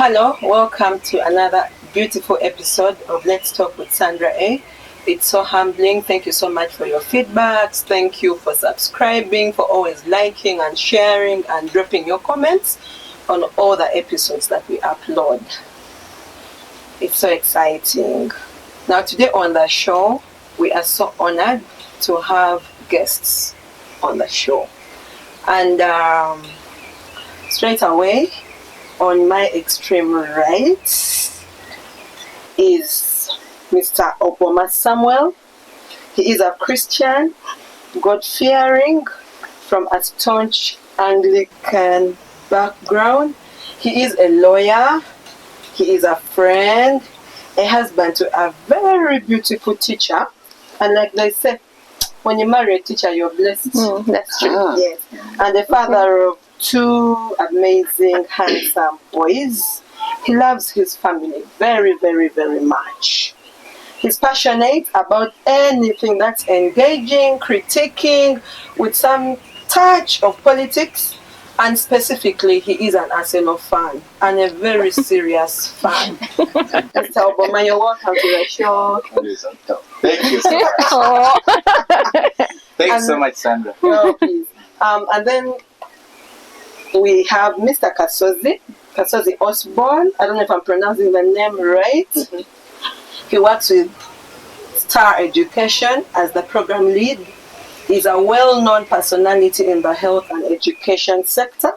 Hello, welcome to another beautiful episode of Let's Talk with Sandra A. It's so humbling. Thank you so much for your feedbacks. Thank you for subscribing, for always liking and sharing and dropping your comments on all the episodes that we upload. It's so exciting. Now today on the show, we are so honored to have guests on the show. And straight away, on my extreme right is Mr. Oboma Samuel. He is a Christian, God-fearing, from a staunch Anglican background. He is a lawyer. He is a friend, a husband to a very beautiful teacher. And like they say, when you marry a teacher, you're blessed. That's true. Yes. And the father of two amazing, handsome boys. He loves his family very, very, very much. He's passionate about anything that's engaging, critiquing, with some touch of politics. And specifically, he is an Arsenal fan and a very serious fan. Mr. Obama, you're welcome to the show. Thank you so much. Thanks so much, Sandra. Oh, please. And then we have Mr. Kasozi Osborne. I don't know if I'm pronouncing the name right. He works with Star Education as the program lead. He's a well-known personality in the health and education sector,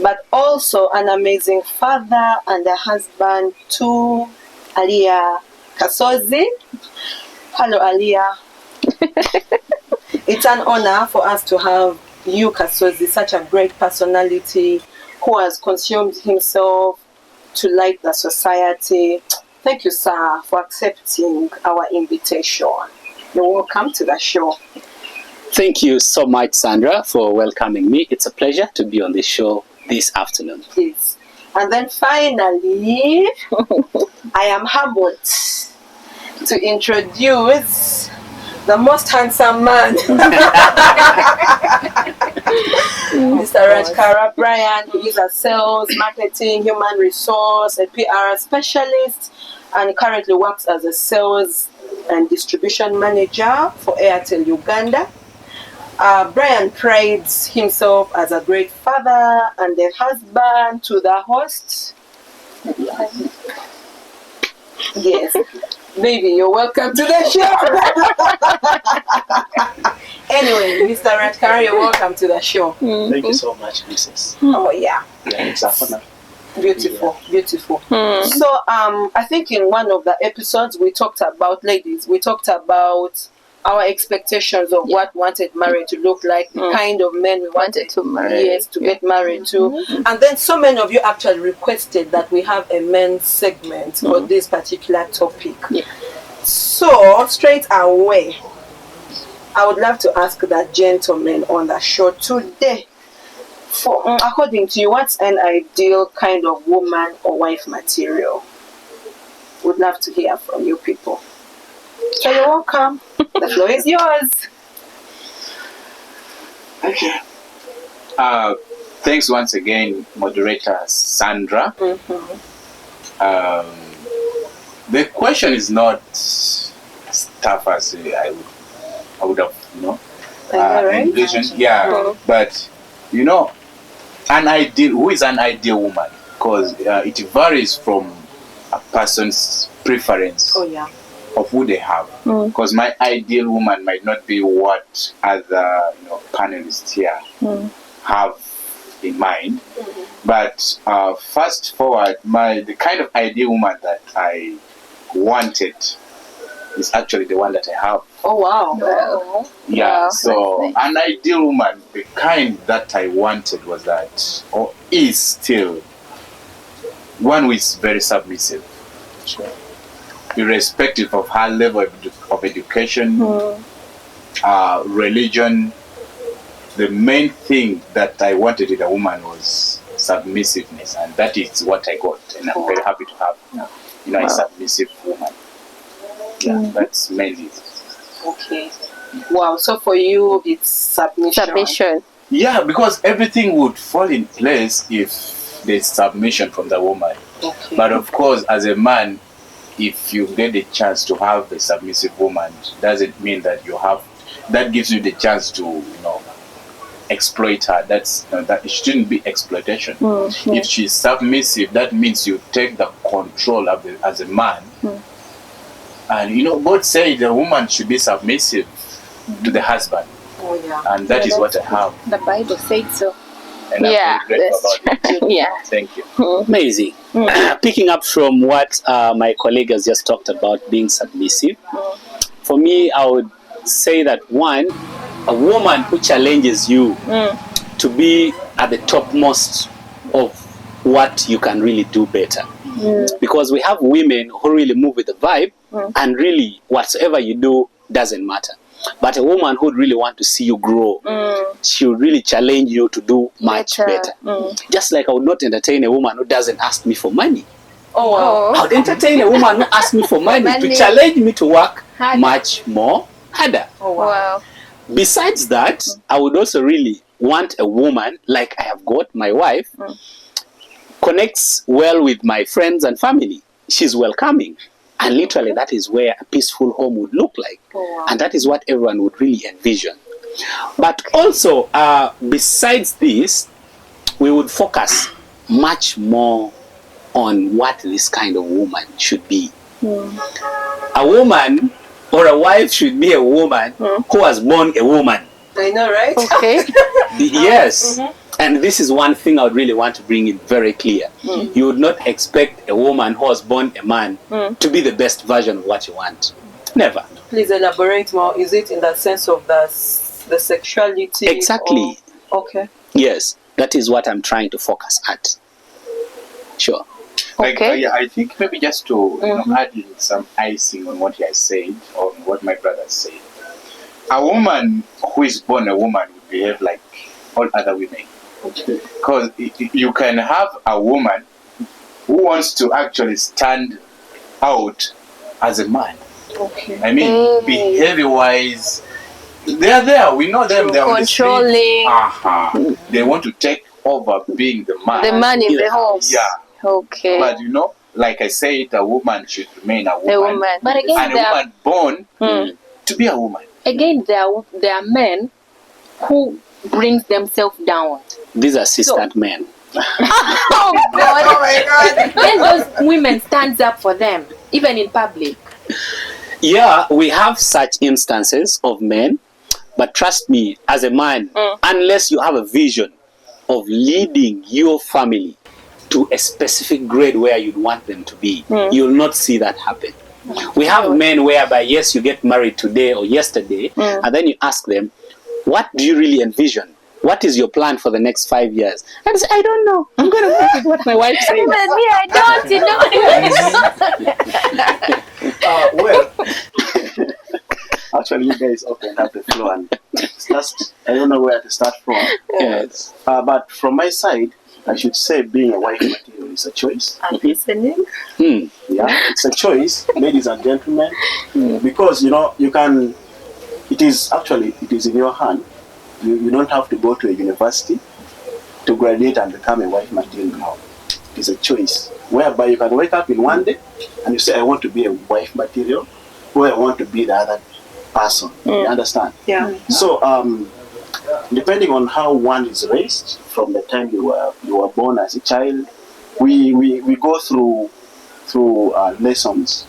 but also an amazing father and a husband to Aliyah Kasozi. Hello, Aliyah. It's an honor for us to have you, Kasozi, such a great personality who has consumed himself to light the society. Thank you, sir, for accepting our invitation. You're welcome to the show. Thank you so much, Sandra, for welcoming me. It's a pleasure to be on this show this afternoon. Yes. And then finally, I am humbled to introduce the most handsome man, Mr. Rajkara Brian, who is a sales, marketing, human resource, a PR specialist, and currently works as a sales and distribution manager for Airtel Uganda. Brian prides himself as a great father and a husband to the host. Yes. Baby, you're welcome to the show. Anyway, Mr. Rajkara, you're welcome to the show. Thank you so much, Mrs. Oh, yeah. It's a honor. Beautiful, beautiful. So, I think in one of the episodes we talked about, ladies, we talked about our expectations of what wanted marriage to look like, the kind of men we wanted to marry. Yes, to get married to. And then so many of you actually requested that we have a men's segment for this particular topic. Yeah. So, straight away, I would love to ask the gentleman on the show today, for according to you, what's an ideal kind of woman or wife material? Would love to hear from you people. So you're welcome. The floor is yours. Okay. Thanks once again, moderator Sandra. The question is not as tough as I would have, envisioned. Yeah, but who is an ideal woman? Because it varies from a person's preference. Oh yeah. Of who they have, because my ideal woman might not be what other panelists here have in mind. But fast forward, the kind of ideal woman that I wanted is actually the one that I have. Oh wow! Yeah. Wow, So an ideal woman, the kind that I wanted was that, or is still, one who is very submissive. Irrespective of her level of education, religion, the main thing that I wanted in a woman was submissiveness, and that is what I got, and I'm very happy to have a submissive woman. Yeah, that's mainly it. Okay. Wow. So for you, it's submission. Submission. Yeah, because everything would fall in place if there's submission from the woman. Okay. But of course, as a man, if you get the chance to have a submissive woman, doesn't mean that that gives you the chance to, exploit her. That it shouldn't be exploitation. If she's submissive, that means you take the control of as a man. And both say the woman should be submissive to the husband. Oh, yeah. And that is what I have. The Bible said so. And I'm very grateful about it. Yeah. Thank you. Amazing. Picking up from what my colleague has just talked about, being submissive, for me, I would say that one, a woman who challenges you to be at the topmost of what you can really do better. Because we have women who really move with the vibe, and really whatsoever you do doesn't matter. But a woman who would really want to see you grow, she would really challenge you to do much better. Just like I would not entertain a woman who doesn't ask me for money. Oh, wow. I would entertain a woman who asks me for money to challenge me to work much more harder. Oh, wow. Besides that, I would also really want a woman, like I have got my wife, connects well with my friends and family. She's welcoming. And literally that is where a peaceful home would look like. Oh, wow. And that is what everyone would really envision. But also, besides this, we would focus much more on what this kind of woman should be. A woman or a wife should be a woman who was born a woman. I know, right? Okay. Yes. And this is one thing I would really want to bring in very clear. You would not expect a woman who was born a man to be the best version of what you want. Never. Please elaborate more. Is it in the sense of the sexuality? Exactly. Or... Okay. Yes. That is what I'm trying to focus at. Sure. Okay. I think maybe just to add in some icing on what he has said, or what my brother said. A woman who is born a woman would behave like all other women. Because you can have a woman who wants to actually stand out as a man. Okay. I mean, behavior-wise, they are there. We know them. They're Controlling. On the street. They want to take over being the man. The man in the home. Yeah. Okay. But like I said, a woman should remain a woman. A woman. But again, and a woman born to be a woman. Again, there are men who brings themselves down. These are assistant men. Oh God! Oh my God! Then those women stands up for them, even in public. Yeah, we have such instances of men, but trust me, as a man, unless you have a vision of leading your family to a specific grade where you'd want them to be, you'll not see that happen. We have men whereby, yes, you get married today or yesterday, and then you ask them, what do you really envision? What is your plan for the next 5 years? And they say, I don't know. I'm going to work with what my wife says. Me, I don't, Well, actually, you guys opened up the floor, and just I don't know where to start from. Yes. But from my side, I should say being a wife material is a choice. I'm listening. Yeah, it's a choice, ladies and gentlemen, because you can. It is in your hand. You don't have to go to a university to graduate and become a wife material now. It is a choice whereby you can wake up in one day and you say, I want to be a wife material, or I want to be the other person. You understand? Yeah. So, depending on how one is raised, from the time you were born as a child, we go through lessons.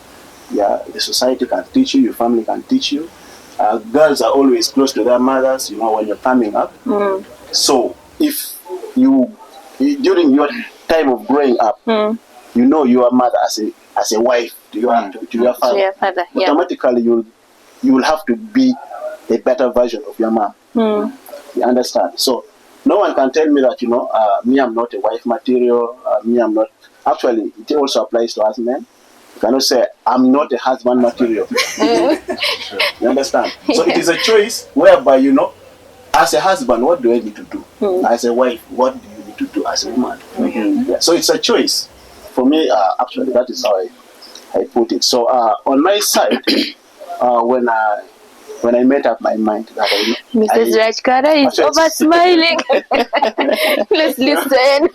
Yeah, the society can teach you, your family can teach you. Girls are always close to their mothers, when you're coming up. So if you, during your time of growing up, your mother as a wife to your father, To your father, yeah. automatically you will have to be a better version of your mom. You understand? So no one can tell me that me, I'm not a wife material. Me, I'm not. Actually, it also applies to us men. You cannot say I'm not a husband material. You understand? So it is a choice whereby as a husband, what do I need to do? As a wife, what do you need to do as a woman? Yeah, so it's a choice. For me, actually, that is how I put it. So on my side, when when I made up my mind that Mrs. Rajkara is over smiling. Let's listen.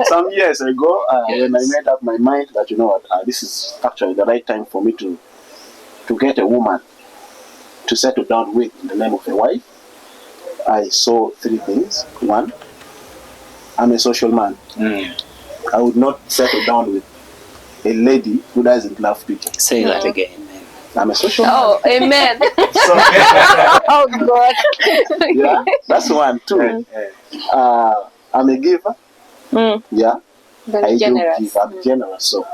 Some years ago, when I made up my mind that, you know what, this is actually the right time for me to get a woman to settle down with in the name of a wife, I saw 3 things. 1, I'm a social man. I would not settle down with a lady who doesn't love people. Say that again. I'm a social man. Oh, amen. So, Oh, God. yeah, that's 1. 2, I'm a giver. Yeah, Very I generous. do give. I'm generous. So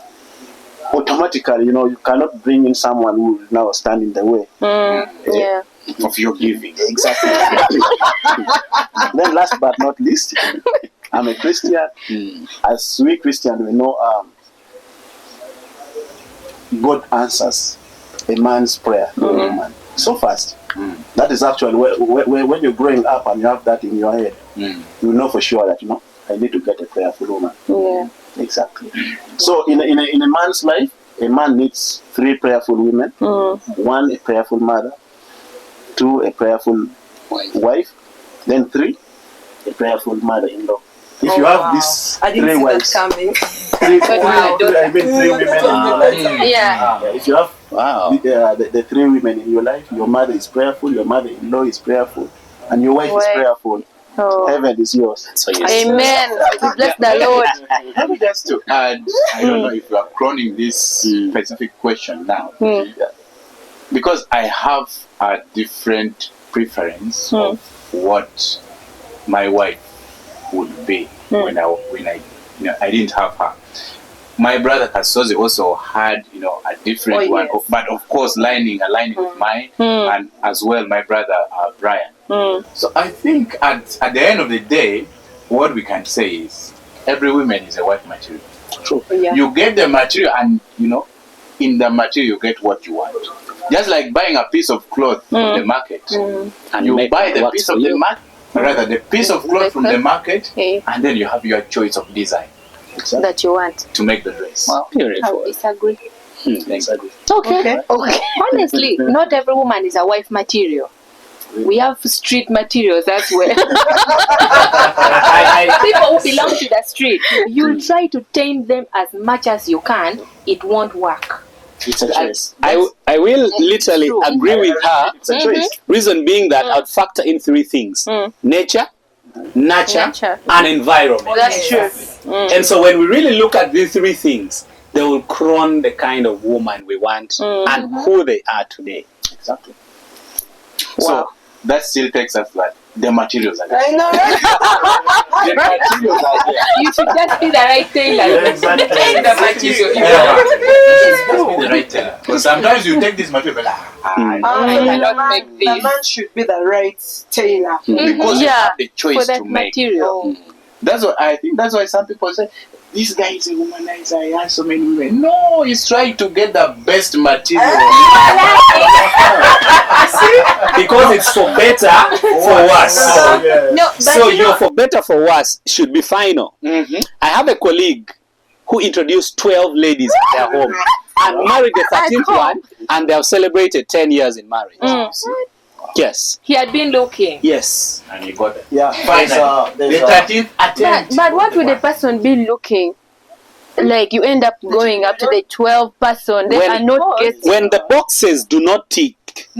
automatically, you know, you cannot bring in someone who will now stand in the way. Yeah. Of your giving. Exactly. Then last but not least, I'm a Christian. As we Christians, we know God answers a man's prayer to a woman so fast. That is actually when you're growing up and you have that in your head, you know for sure that, you know, I need to get a prayerful woman. Yeah. Exactly. So in a man's life, a man needs 3 prayerful women. 1, a prayerful mother. 2, a prayerful wife. Then 3, a prayerful mother-in-law. If you have these I didn't 3 see wives, that coming. 3 women in your life. Yeah. If you have Wow. the 3 women in your life, your mother is prayerful, your mother-in-law is prayerful, and your wife is prayerful. Oh. Heaven is yours. So you see. Amen. We bless the Lord. Let me just to add, I don't know if you are cloning this specific question now, because I have a different preference of what my wife would be when I I didn't have her. My brother Kasozi also had a different one, but of course aligning with mine, and as well my brother Brian. So I think at the end of the day, what we can say is every woman is a wife material. True. Yeah. You get the material, and in the material you get what you want. Just like buying a piece of cloth from the market, And you make buy it the work piece for of the you. market, rather the piece of cloth from the market, and then you have your choice of design That you want. to make the dress. Wow, I beautiful. disagree. Exactly. Okay. Honestly, not every woman is a wife material. We have street materials as well. People who belong to the street. You'll try to tame them as much as you can. It won't work. It's a choice. I will literally True. agree with her. It's a choice. Reason being that I'd factor in 3 things: nature, nurture, Nurture. and environment. That's true. And so when we really look at these 3 things, they will crown the kind of woman we want and who they are today. Exactly. So that still takes us like the materials are there. I know. The materials are there. You should just be the right tailor. Exactly. Take the material. Just be the right tailor. Because sometimes you take this material, but I cannot make The this. man should be the right tailor. because you have the For choice that to make. material. That's what I think. That's why some people say this guy is a womanizer. He has so many women. No, he's trying to get the best material. Because it's for better, for worse. No, but So you know, your for better, for worse should be final. I have a colleague who introduced 12 ladies in their home and married the 13th one, and they have celebrated 10 years in marriage. Yes. he had been looking. Yes. And he got it. Yeah. The 13th attempt. But what would the person be looking? Like you end up going up to the 12th person, then When- are not getting. When the boxes do not tick,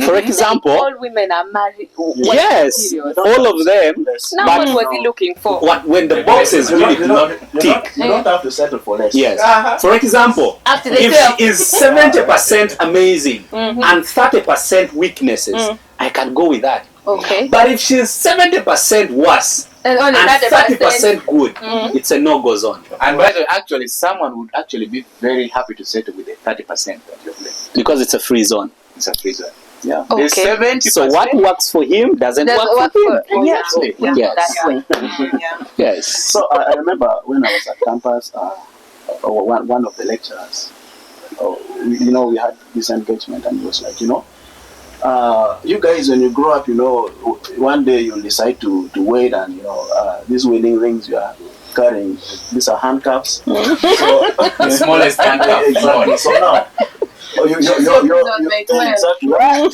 for example, all women are married. yes, all of them. Now But- what was he looking for? When the boxes really do not tick. You don't have to settle for less. Yes. For example, After the if 12. she is 70% amazing and 30% weaknesses, I can go with that. Okay. But if she's 70% worse And only and 30%. 30% good, it's a no-go zone. And by the way, actually, someone would actually be very happy to settle with the 30% of your place. Because it's a free zone. It's a free zone. Yeah. The Okay. 70%. So what works for him doesn't Doesn't work work for him. for Exactly. Yes. that way. Yeah. Yes. So I remember when I was at campus, one of the lecturers, we had this engagement, and he was like, you guys, when you grow up, one day you'll decide to wed, and these wedding rings you are carrying, these are handcuffs. So The smallest handcuff. exactly. So now, you're not make exactly right.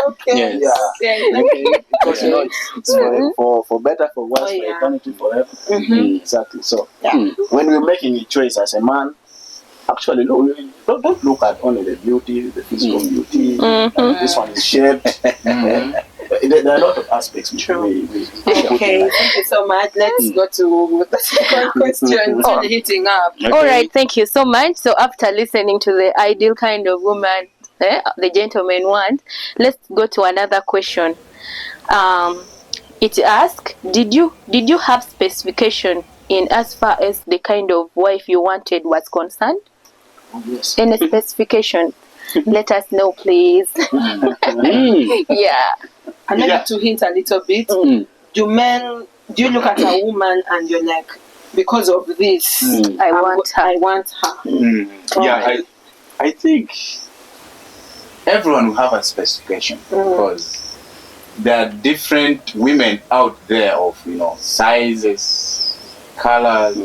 Okay. Yeah. Okay. Because you know it's for better, for worse, Oh, for yeah. eternity, forever. Exactly. So Yeah. when we're making a choice as a man, actually don't look at only the beauty, the physical beauty. This one is shaped. There are a lot of aspects which we Okay, thank you so much. Let's go to the second question. It's really heating up. Okay. All right, thank you so much. So after listening to the ideal kind of woman, the gentleman want, let's go to another question. It asks, did you have specification in as far as the kind of wife you wanted was concerned? Yes. Any specification? Let us know, please. Yeah. And maybe to hint a little bit, do you look at a woman and you're like, because of this, I want her. I want her. Yeah, I think everyone will have a specification because there are different women out there of sizes, colors,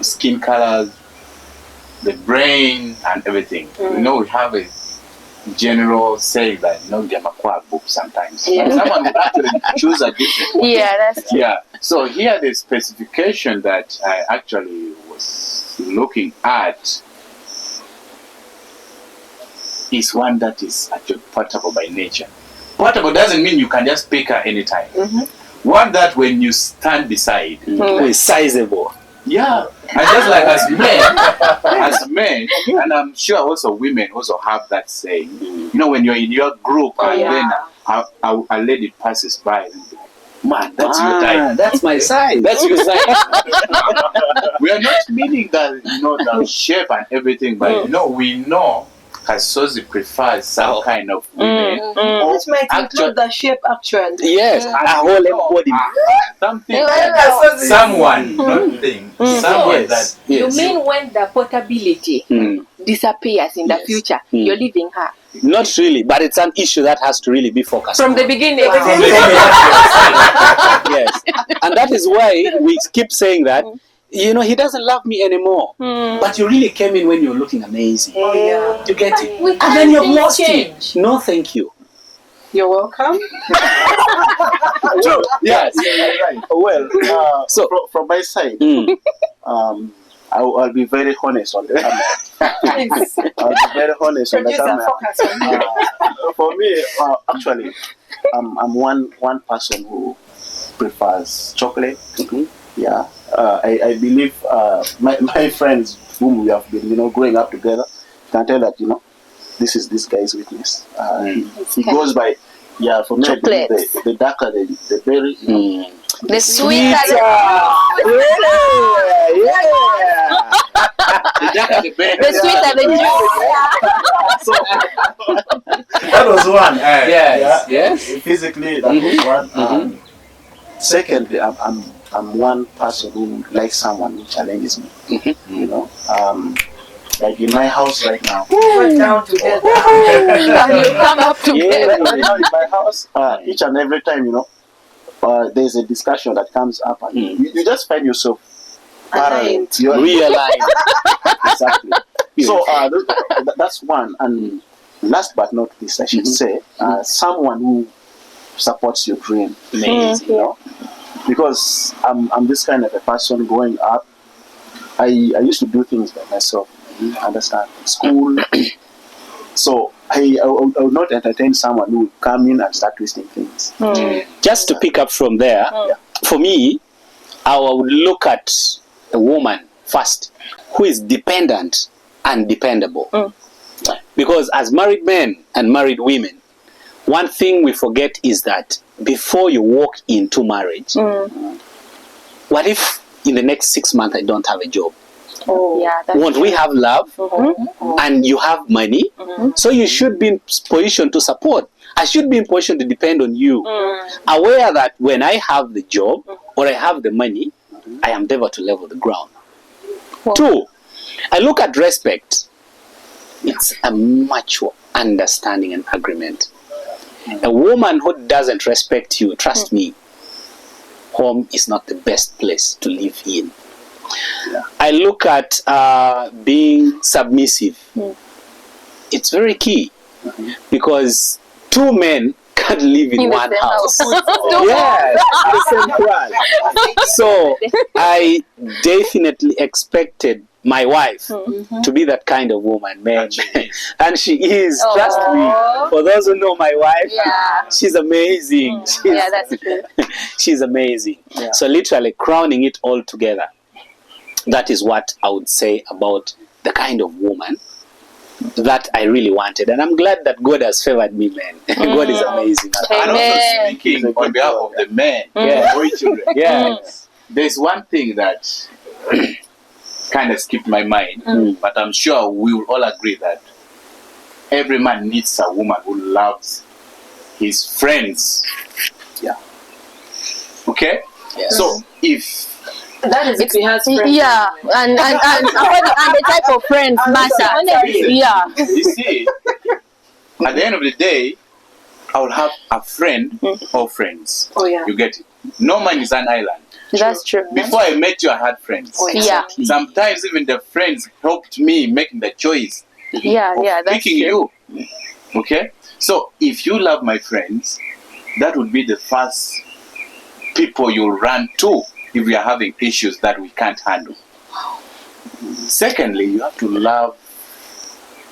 skin colors, the brain and everything. We have a general saying that get a book sometimes. Yeah. Someone will actually choose a different one. Yeah, that's true. Yeah. So here the specification that I actually was looking at is one that is actually portable by nature. Portable doesn't mean you can just pick her anytime. One that when you stand beside is sizable. Yeah, and just like as men, and I'm sure also women also have that saying. When you're in your group and then a lady passes by, and be like, man, that's your type. That's my size. That's your size. We are not meaning that the shape and everything, but we know Kasozi prefers some kind of women. Which might include the shape actually. Yes, a whole embodiment. Something. Someone, not thing. Someone that. You mean when the portability disappears in the future, you're leaving her? Not really, but it's an issue that has to really be focused From on. the beginning. Yes, and that is why we keep saying that. He doesn't love me anymore. But you really came in when you were looking amazing. Oh, yeah. You get it? And then you've lost it. No, thank you. You're welcome. True. Yes. Right. Well, So- from my side, I'll be very honest on the camera. Please, I'll be very honest on the producer, camera. focus on you. For me, actually, I'm one person who prefers chocolate. Yeah, I believe my friends whom we have been growing up together can tell that this is this guy's weakness. He goes by for me Chocolate. the darker the berry. The sweeter. The sweeter the juice. So that was one. Yes. Physically, that was one. Secondly, I'm one person who likes someone who challenges me. Like in my house right now. Put down together. Come up together. Right now in my house, each and every time, there's a discussion that comes up, and you just find yourself parallel. You're Realize. exactly. So that's one. And last but not least, I should say, someone who supports your dream. Amazing. Because I'm this kind of a person growing up. I used to do things by myself. Understand? School. So I would not entertain someone who would come in and start twisting things. Just to pick up from there, for me, I would look at a woman first who is dependent and dependable. Because as married men and married women, one thing we forget is that before you walk into marriage, what if in the next 6 months I don't have a job? Yeah, that's Won't we have love? And you have money? So you should be in position to support. I should be in position to depend on you. Aware that when I have the job or I have the money, I am able to level the ground. 2, I look at respect. It's a mutual understanding and agreement. A woman who doesn't respect you, trust me, home is not the best place to live in. I look at being submissive. It's very key because 2 two men can't live in In the one same house. house. Yes, the same plan. So I definitely expected my wife to be that kind of woman, man. And she is. And she is. Oh. Trust me. For those who know my wife, Yeah. she's amazing. Yeah, that's true. She's amazing. Yeah. So literally crowning it all together, that is what I would say about the kind of woman that I really wanted. And I'm glad that God has favored me, man. God is amazing. And also Amen. speaking on behalf of the men, Yeah. boy children, Yes. there's one thing that kind of skipped my mind, but I'm sure we will all agree that every man needs a woman who loves his friends. Yeah. Okay? Yes. So if That is if he has friends. Yeah, and the type of friends matter. Yeah. you see, at the end of the day, I will have a friend or friends. Oh, yeah. You get it? No man is an island. That's true. Before I met you, I had friends. Oh, Yeah. Sometimes even the friends helped me making the choice Yeah, of yeah, that's picking true. you. Okay? So if you love my friends, that would be the first people you'll run to if we are having issues that we can't handle. Secondly, you have to love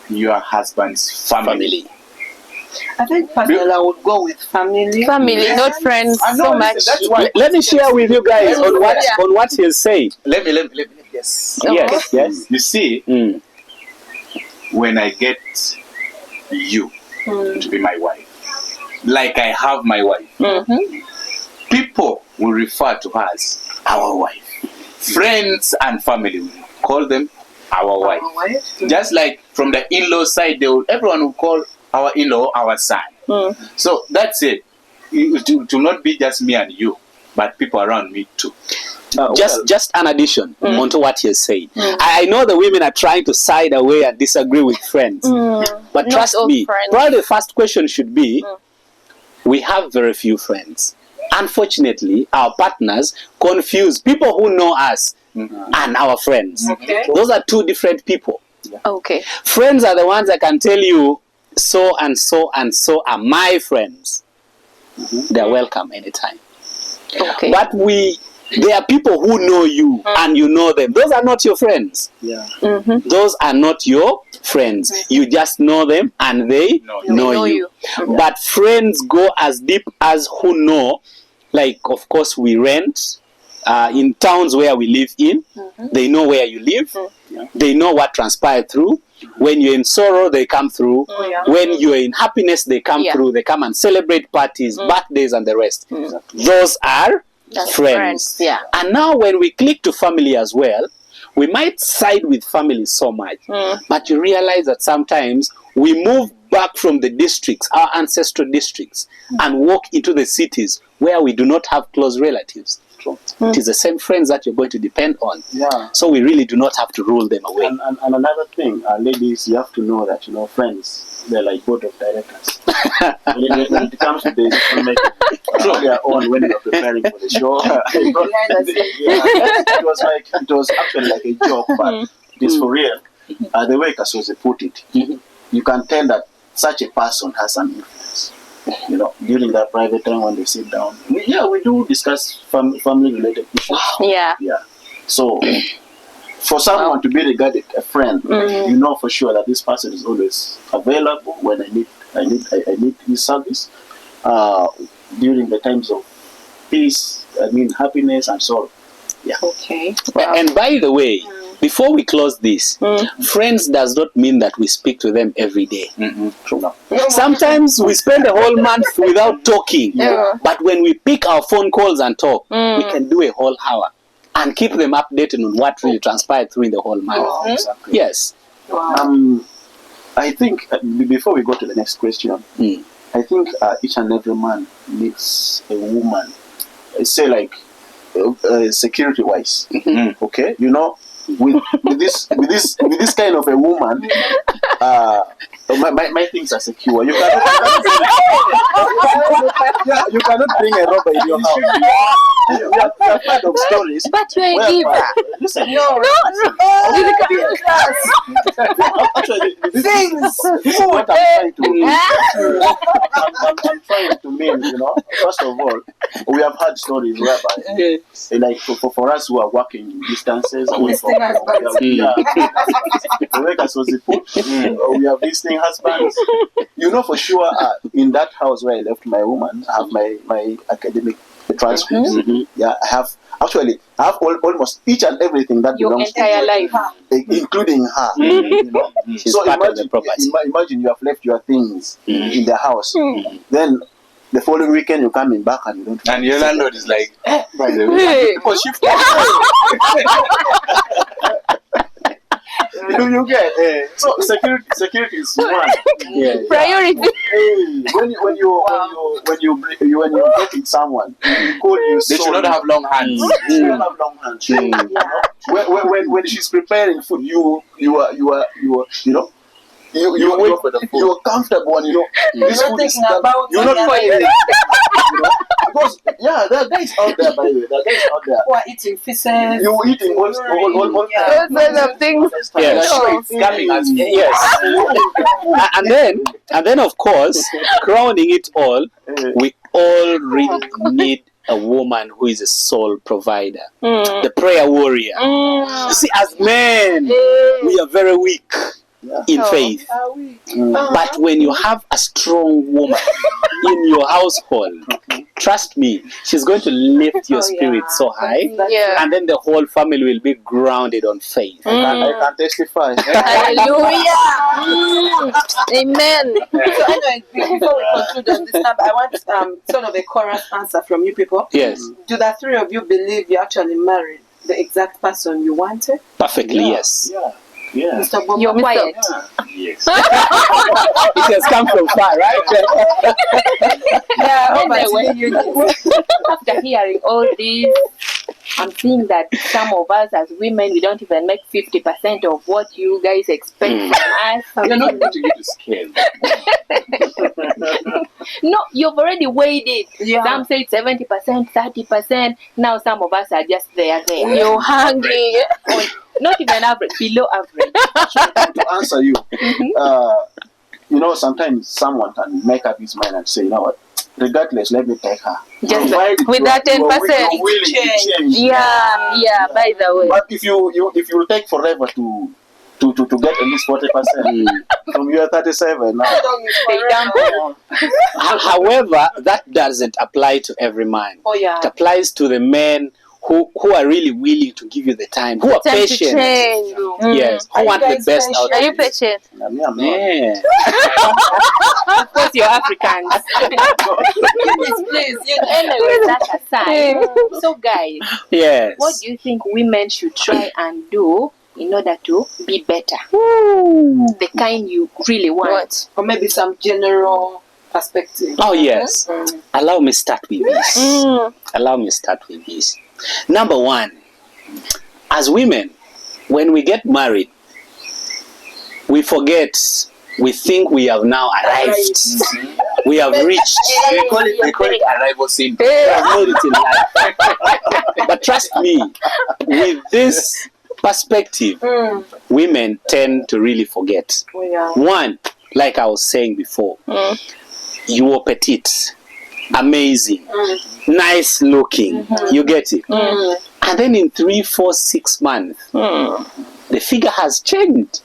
your husband's family. I think personally I would go with family. Family, not friends I know, so listen, much. that's why. Let me share with you guys on what Yeah. on what he said. Let me yes. Yes, yes. You see, Mm. when I get you to be my wife, like I have my wife, people will refer to her as our wife. Friends and family will call them our wife. Our wife. Just like from the in-law side, everyone will call our in-law our son. So that's it. It will not be just me and you, but people around me too. Just an addition onto what he said. I know the women are trying to side away and disagree with friends, but Not trust all me, friends. probably the first question should be, we have very few friends. Unfortunately, our partners confuse people who know us and our friends. Okay. Those are two different people. Okay. Friends are the ones that can tell you, so and so and so are my friends. They're welcome anytime. Okay. But there are people who know you and you know them. Those are not your friends. Yeah. Those are not your friends. You just know them and they know you. But friends go as deep as who know. Like, of course, we rent in towns where we live in. They know where you live. They know what transpired through. When you're in sorrow, they come through. When you're in happiness, they come through. They come and celebrate parties, birthdays, and the rest. Those are friends. Yeah. And now when we click to family as well, we might side with family so much, but you realize that sometimes we move back from the districts, our ancestral districts, and walk into the cities where we do not have close relatives. It is the same friends that you're going to depend on. Yeah. So we really do not have to rule them away. And another thing, ladies, you have to know that, friends, they're like board of directors. when it comes to the decision making, earlier on when we were preparing for the show, it was actually like a joke, but it is for real. The way Kasoze put it, you can tell that such a person has an influence. During that private time when they sit down, we do discuss family-related issues. Yeah. Yeah. So, for someone to be regarded a friend, you know for sure that this person is always available when I need his service. During the times of peace, happiness and so on. Yeah. Okay. And by the way, before we close this, friends does not mean that we speak to them every day. True. Sometimes we spend a whole month without talking. But when we pick our phone calls and talk, we can do a whole hour and keep them updated on what really transpired through the whole month. Exactly. Yes. Wow. I think before we go to the next question, I think each and every man needs a woman. Say like security wise, okay? With this kind of a woman, my things are secure. You cannot bring a robber in your house. We have heard of stories. But you're a where- giver. Listen. No. Actually, this Things. is what I'm trying to mean. I'm trying to mean, first of all, we have had stories whereby, like for us who are working distances away from Visiting husbands. we have visiting husbands. For sure, in that house where I left my woman, I have my academic transcripts. Yeah, I have almost each and everything that Your belongs entire to life. including her. She's So part of the property. imagine you have left your things in the house. Then the following weekend you coming back and you don't. And your landlord is like, By the way, Hey. people shift. you get so security is one. Yeah. Priority. Hey, when you're getting someone, you call you. They should not have long hands. She don't have long hands. When she's preparing food, you are comfortable and this You're food not is thinking done. about You're not the other fighting. Because there are guys out there, by the way. There are guys out there. Who are eating feces. You're eating all Yeah. Those kinds of things. Yes. Sure, it's coming as Yes. and then of course, crowning it all, we all really need a woman who is a soul provider, the prayer warrior. You see, as men, we are very weak in faith. But when you have a strong woman in your household, trust me, she's going to lift your spirit so high, Yeah. and then the whole family will be grounded on faith. I can testify. Hallelujah. Amen. So anyway, before we conclude on this number, I want sort of a chorus answer from you people. Yes, Do the three of you believe you actually married the exact person you wanted? perfectly, yes. Yeah. Mr. Bob? You're quiet. yes. It has come from far, right? Yeah, Anyway, after hearing all this, I'm seeing that some of us as women, we don't even make 50% of what you guys expect from us. We're not putting you to scale. No, you've already weighed it. Yeah. Some say 70%, 30%. Now some of us are just there. You're hungry. Not even average, below average. To answer you, sometimes someone can make up his mind and say, you know what, regardless, let me take her. Just Provided with you that are- you are 10%. you're willing to change. Yeah, by the way. But if you take forever to get at least 40% from your 37 now. They dump However, that doesn't apply to every man. Oh, yeah. It applies to the men who are really willing to give you the time, who are time to patient. change. Yes, Are who you want the guys best out Are of you you. patient? Me, I'm not. Yeah. Of course, you're Africans. Please. Anyway, that aside. So, guys, Yes. what do you think women should try and do in order to be better? The kind you really want. Or maybe some general perspective. Oh, yes. Allow me start with this. Allow me start with this. Number one, as women, when we get married, we forget, we think we have now arrived. We have reached. They call it arrival syndrome. We have made it in life. But trust me, with this perspective, women tend to really forget. Oh, yeah. One, like I was saying before, you are petite, amazing, nice looking. You get it? And then in 3, 4, 6 months, the figure has changed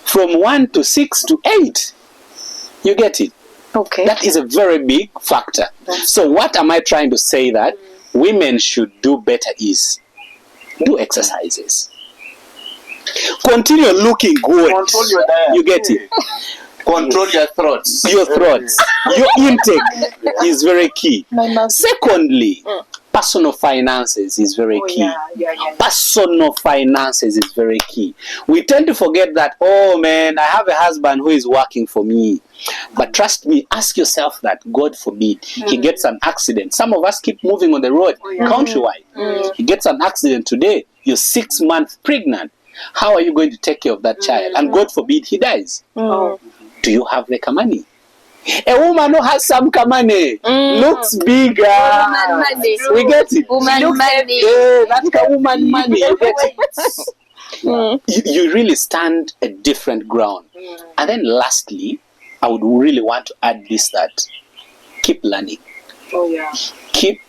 from 1 to 6 to 8. You get it? Okay. That is a very big factor. So what am I trying to say that women should do better is do exercises. Continue looking good. Control your diet. You get it? Control your thoughts. Your thoughts. Your intake is very key. Secondly, personal finances is very key. Personal finances is very key. We tend to forget that, oh man, I have a husband who is working for me. But trust me, ask yourself that, God forbid, he gets an accident. Some of us keep moving on the road countrywide. He gets an accident today, you're 6 months pregnant. How are you going to take care of that child? And God forbid he dies. Do you have the kamani? A woman who has some kamani looks bigger. Woman money. We get it. Woman money. Yeah, that's a woman money. You get it. You really stand a different ground. And then lastly, I would really want to add this, that keep learning. Oh yeah. Keep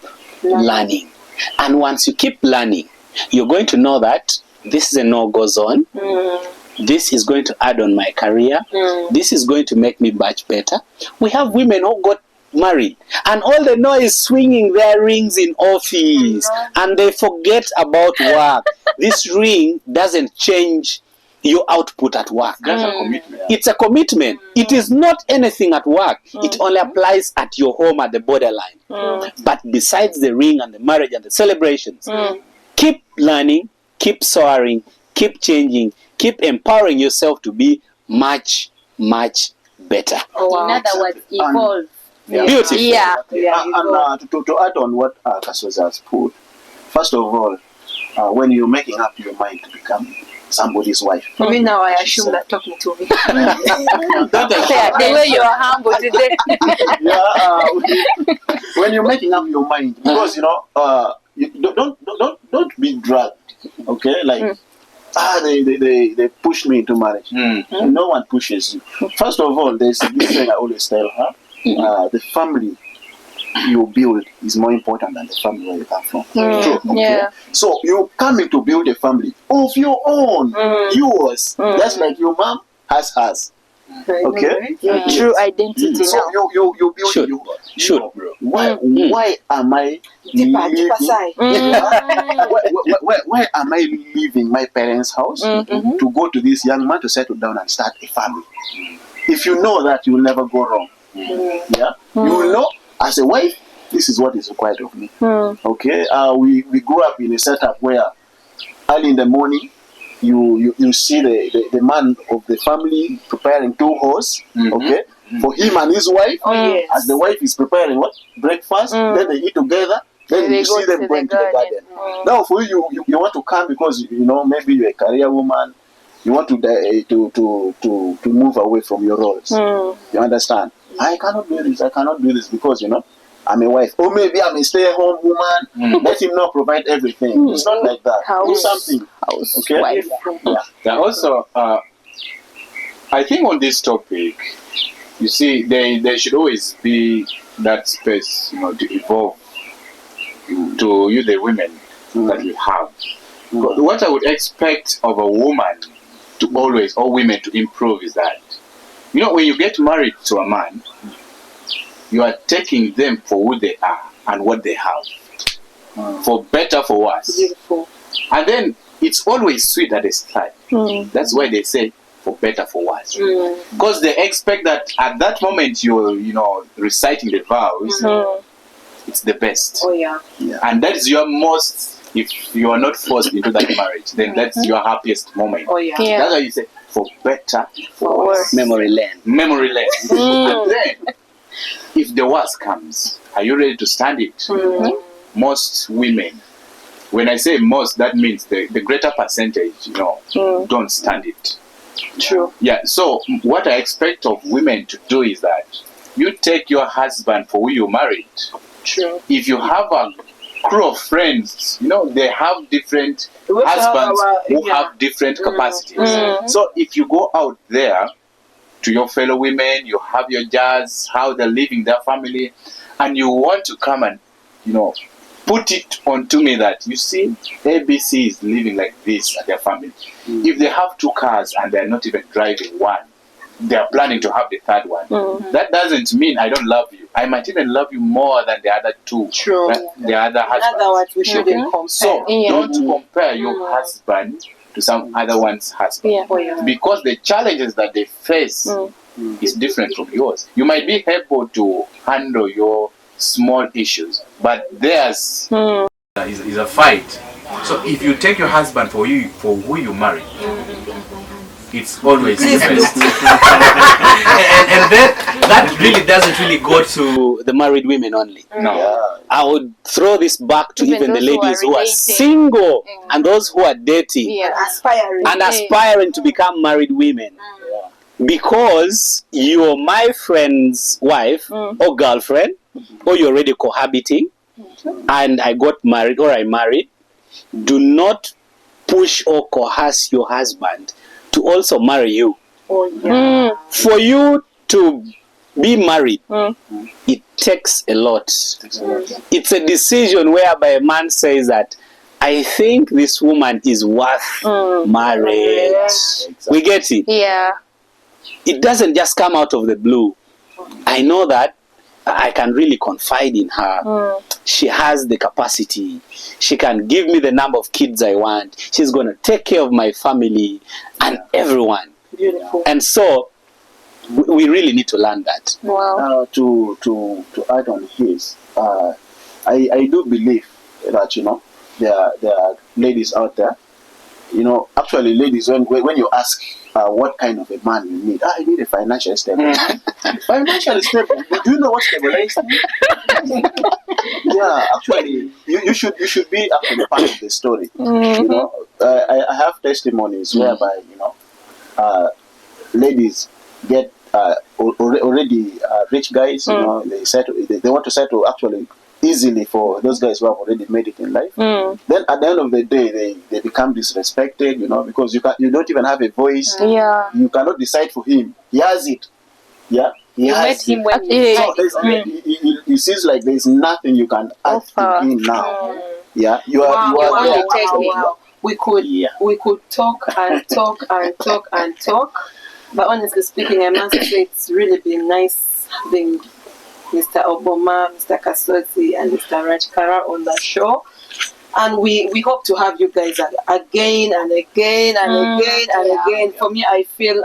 learning. And once you keep learning, you're going to know that this is a no-go zone. This is going to add on my career. This is going to make me much better. We have women who got married and all they know is swinging their rings in office and they forget about work. This ring doesn't change your output at work. That's a commitment. It's a commitment. It is not anything at work. It only applies at your home at the borderline. But besides the ring and the marriage and the celebrations, keep learning, keep soaring, keep changing, keep empowering yourself to be much, much better. In other words, evolve. Beautiful. Yeah. And to add on what Kasoza has put, first of all, when you're making up your mind to become somebody's wife. For me now, I assume that talking to me. The way you are humble today. When you're making up your mind, because you don't be dragged. Okay, like they pushed me into marriage. No one pushes you. First of all, there's this thing I always tell her: the family you build is more important than the family where you come from. True. Okay? So you're coming to build a family of your own, yours. That's like your mom has hers. Okay, True identity. So you build yours. Why am I leaving? Why am I leaving my parents' house to go to this young man to settle down and start a family? If you know that, you will never go wrong. You will know. As a wife, this is what is required of me. Okay, we grew up in a setup where early in the morning, you see the man of the family preparing 2 horses. Okay, for him and his wife. As the wife is preparing breakfast, then they eat together. Then you see them going to the garden. Now, for you want to come because maybe you're a career woman. You want to move away from your roles. You understand? I cannot do this because I'm a wife. Or maybe I'm a stay-at-home woman. Let him not provide everything. It's not like that. Do something. Okay. Yeah. Also, I think on this topic, you see, there should always be that space, to evolve to you, the women that you have. What I would expect of a woman to always, or women to improve, is that when you get married to a man, you are taking them for who they are and what they have, for better, for worse. Beautiful. And then it's always sweet at the start. That's why they say for better, for worse. Because they expect that at that moment you're, reciting the vows, it's the best. Oh yeah. And that is your most, if you are not forced into that marriage, then that's your happiest moment. Oh yeah. That's why you say for better, for worse. Memory lane. And then, if the worst comes, are you ready to stand it? Most women, when I say most, that means the greater percentage, don't stand it. True. Yeah, so what I expect of women to do is that you take your husband for who you married. True. If you have a crew of friends, they have different husbands who have different capacities. So if you go out there to your fellow women, you have your jazz, how they're living their family, and you want to come and, put it onto me that, you see, ABC is living like this at their family. If they have 2 cars and they're not even driving one, they're planning to have the 3rd one. That doesn't mean I don't love you. I might even love you more than the other 2. True. The other husbands. In other words, we shouldn't compare. So don't compare your husband to some other one's husband. Because the challenges that they face is different from yours. You might be able to handle your small issues, but theirs is a fight. So if you take your husband for who you marry, it's always Please the do. best. And that really doesn't really go to To the married women only. No. Yeah. I would throw this back to Even even the those who are ladies who are relating. single and those who are dating Yeah. Aspiring. and aspiring to become married women. Because you're my friend's wife or girlfriend, or you're already cohabiting, and I got married or I married, do not push or coerce your husband to also marry you. Oh, yeah. For you to be married, it takes a lot. It's a decision whereby a man says that I think this woman is worth marriage. We get it. Yeah. It doesn't just come out of the blue. I know that I can really confide in her. She has the capacity. She can give me the number of kids I want. She's going to take care of my family and everyone. Beautiful. And so we really need to learn that. Wow. To add on his, I do believe that, you know, there are ladies out there, you know, actually ladies, when you ask what kind of a man you need, I need a financially stable. Financially stable. Do you know what stabilized means? Yeah, actually, you should be actually part of the story. You know, I have testimonies whereby, you know, ladies get already rich guys. You know, they want to settle actually easily for those guys who have already made it in life. Then at the end of the day, they become disrespected. You know, because you don't even have a voice. Yeah. You cannot decide for him. He has it. Yeah, he You has met him it. when So it seems like there's nothing you can add to him now. Yeah, you are there. Wow. We could talk and talk and talk and talk, but honestly speaking, I must say it's really been nice having Mr. Oboma, Mr. Kasoti, and Mr. Rajkara on the show. And we hope to have you guys again and again and again and again. For me, I feel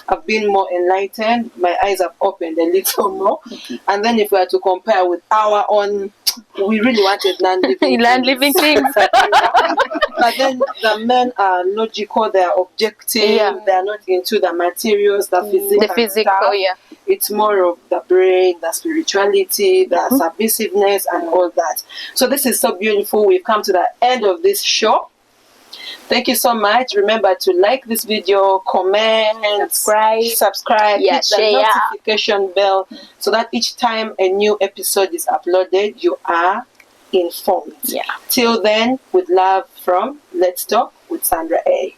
I've been more enlightened. My eyes have opened a little more. And then if we are to compare with our own, we really wanted Non-living things. But then the men are logical, they are objective, they are not into the materials, the physical stuff. It's more of the brain, the spirituality, the submissiveness and all that. So this is so beautiful. We've come to the end of this show. Thank you so much. Remember to like this video, comment, subscribe, hit the notification bell so that each time a new episode is uploaded, you are informed. Till then, with love from Let's Talk with Sandra A.